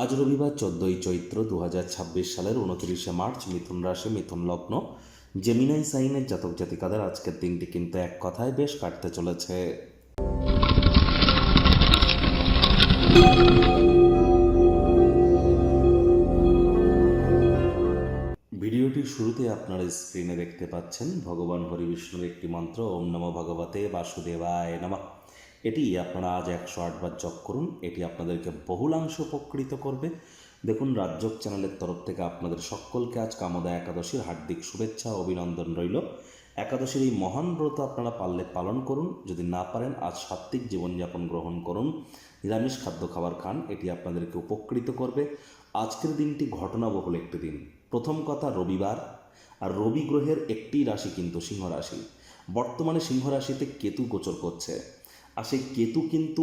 আজ রবিবার 14ই চৈত্র 2026 সালের 29শে মার্চ, মিথুন রাশি, মিথুন লগ্ন, জেমিনাই সাইনের জাতক জাতিকাদের আজকের দিনটি কিন্তু এক কথায় বেশ কাটতে চলেছে। ভিডিওটির শুরুতে আপনারা স্ক্রিনে দেখতে পাচ্ছেন ভগবান হরি বিষ্ণুর একটি মন্ত্র, ওম নমো ভগবতে বাসুদেবায় নমঃ। এটি আপনারা আজ 108 বার জপ করুন। এটি আপনাদেরকে বহুলাংশ উপকৃত করবে। দেখুন, রাজযোগ চ্যানেলের তরফ থেকে আপনাদের সকলকে আজ কামদা একাদশীর হার্দিক শুভেচ্ছা ও অভিনন্দন রইল। একাদশীর এই মহান ব্রত আপনারা পারলে পালন করুন, যদি না পারেন আজ সাত্ত্বিক জীবনযাপন গ্রহণ করুন, নিরামিষ খাদ্য খাবার খান, এটি আপনাদেরকে উপকৃত করবে। আজকের দিনটি ঘটনাবহুল একটি দিন। প্রথম কথা, রবিবার, আর রবি গ্রহের একটি রাশি কিন্তু সিংহ রাশি। বর্তমানে সিংহ রাশিতে কেতু গোচর করছে, আর সেই কেতু কিন্তু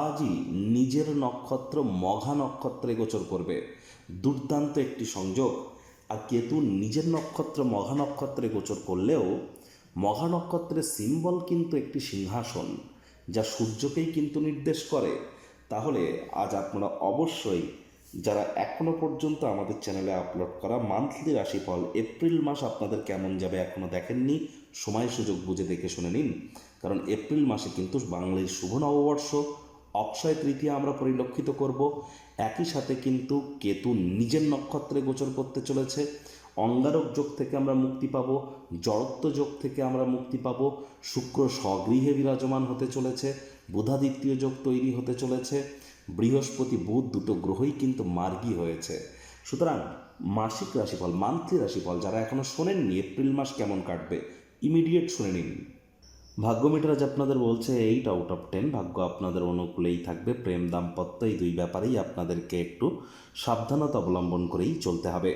আজই নিজের নক্ষত্র মঘা নক্ষত্রে গোচর করবে। দুর্দান্ত একটি সংযোগ। আর কেতু নিজের নক্ষত্র মঘা নক্ষত্রে গোচর করলেও মঘা নক্ষত্রের সিম্বল কিন্তু একটি সিংহাসন, যা সূর্যকেই কিন্তু নির্দেশ করে। তাহলে আজ আপনারা অবশ্যই, যারা এখনও পর্যন্ত আমাদের চ্যানেলে আপলোড করা মান্থলি রাশিফল এপ্রিল মাস আপনাদের কেমন যাবে এখনও দেখেননি, সময় সুযোগ বুঝে দেখে শুনে নিন। কারণ এপ্রিল মাসে কিন্তু বাঙালির শুভ নববর্ষ, অক্ষয় তৃতীয়া আমরা পরিলক্ষিত করব। একই সাথে কিন্তু কেতু নিজের নক্ষত্রে গোচর করতে চলেছে। অঙ্গারক যোগ থেকে আমরা মুক্তি পাবো, জড়ত্ব যোগ থেকে আমরা মুক্তি পাবো। শুক্র স্বগৃহে বিরাজমান হতে চলেছে, বুধাদিত্য যোগ তৈরি হতে চলেছে। বৃহস্পতি বুধ দুটো গ্রহই কিন্তু মার্গী হয়েছে। সুতরাং মাসিক রাশিফল, মান্থলি রাশিফল যারা এখনও শোনেননি এপ্রিল মাস কেমন কাটবে, ইমিডিয়েট শুনে নিন। ভাগ্য মিটার আজ আপনাদের বলছে 8 আউট অফ 10, ভাগ্য আপনাদের অনুকূলেই থাকবে। প্রেম দাম্পত্য এই দুই ব্যাপারেই আপনাদেরকে একটু সাবধানতা অবলম্বন করেই চলতে হবে।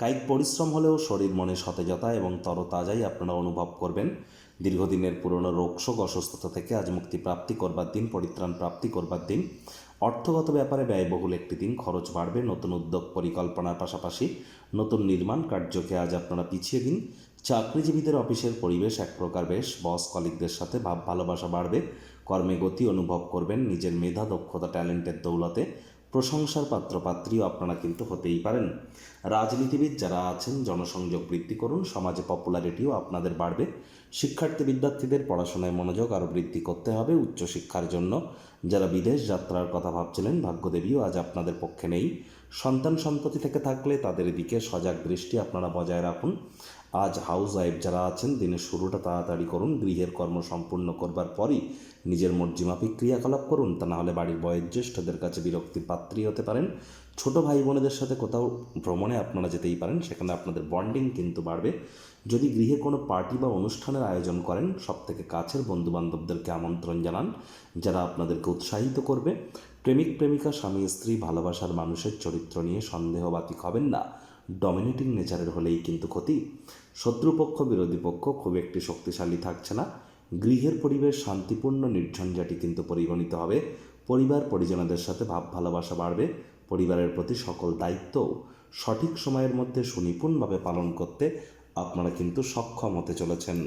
কায়িক পরিশ্রম হলেও শরীর মনে সতেজতা এবং তরতাজাই আপনারা অনুভব করবেন। দীর্ঘদিনের পুরনো রোগশোক অসুস্থতা থেকে আজ মুক্তি প্রাপ্তি করবার দিন, পরিত্রাণ প্রাপ্তি করবার দিন। অর্থগত ব্যাপারে ব্যয়বহুল একটি দিন, খরচ বাড়বে। নতুন উদ্যোগ পরিকল্পনার পাশাপাশি নতুন নির্মাণ কার্যকে আজ আপনারা পিছিয়ে দিন। চাকরিজীবীদের অফিসের পরিবেশ এক প্রকার বেশ, বস কলিগদের সাথে ভাব ভালোবাসা বাড়বে। কর্মে গতি অনুভব করবেন। নিজের মেধা দক্ষতা ট্যালেন্টের দৌলতে প্রশংসার পাত্রপাত্রীও আপনারা কিন্তু হতেই পারেন। রাজনীতিবিদ যারা আছেন জনসংযোগ বৃদ্ধি করুন, সমাজে পপুলারিটিও আপনাদের বাড়বে। শিক্ষার্থী বিদ্যার্থীদের পড়াশোনায় মনোযোগ আরও বৃদ্ধি করতে হবে উচ্চশিক্ষার জন্য। যারা বিদেশ যাত্রার কথা ভাবছিলেন, ভাগ্যদেবীও আজ আপনাদের পক্ষে নেই। সন্তান সন্ততি থেকে থাকলে তাদের দিকে সজাগ দৃষ্টি আপনারা বজায় রাখুন। আজ হাউস ওয়াইফ যারা আছেন, দিনের শুরুটা তাড়াতাড়ি করুন। গৃহের কর্ম সম্পূর্ণ করবার পরই নিজের মর্জিমাফিক ক্রিয়াকলাপ করুন, তা নাহলে বাড়ির বয়োজ্যেষ্ঠদের কাছে বিরক্তির পাত্রী হতে পারেন। ছোট ভাই বোনেদের সাথে কোথাও ভ্রমণে আপনারা যেতেই পারেন, সেখানে আপনাদের বন্ডিং কিন্তু বাড়বে। যদি গৃহে কোনো পার্টি বা অনুষ্ঠানের আয়োজন করেন, সবথেকে কাছের বন্ধুবান্ধবদেরকে আমন্ত্রণ জানান, যারা আপনাদেরকে উৎসাহিত করবে। প্রেমিক প্রেমিকা, স্বামী স্ত্রী, ভালোবাসার মানুষের চরিত্র নিয়ে সন্দেহবাতিক হবেন না। ডমিনেটিং নেচারের হলেই কিন্তু ক্ষতি। শত্রুপক্ষ বিরোধী পক্ষ খুব একটি শক্তিশালী থাকছে না। গৃহের পরিবেশ শান্তিপূর্ণ নির্ঝঞ্ঝাটি কিন্তু পরিগণিত হবে। পরিবার পরিজনদের সাথে ভাব ভালোবাসা বাড়বে। পরিবারের প্রতি সকল দায়িত্ব সঠিক সময়ের মধ্যে সুনিপুণভাবে পালন করতে আপনারা কিন্তু সক্ষম হতে চলেছেন।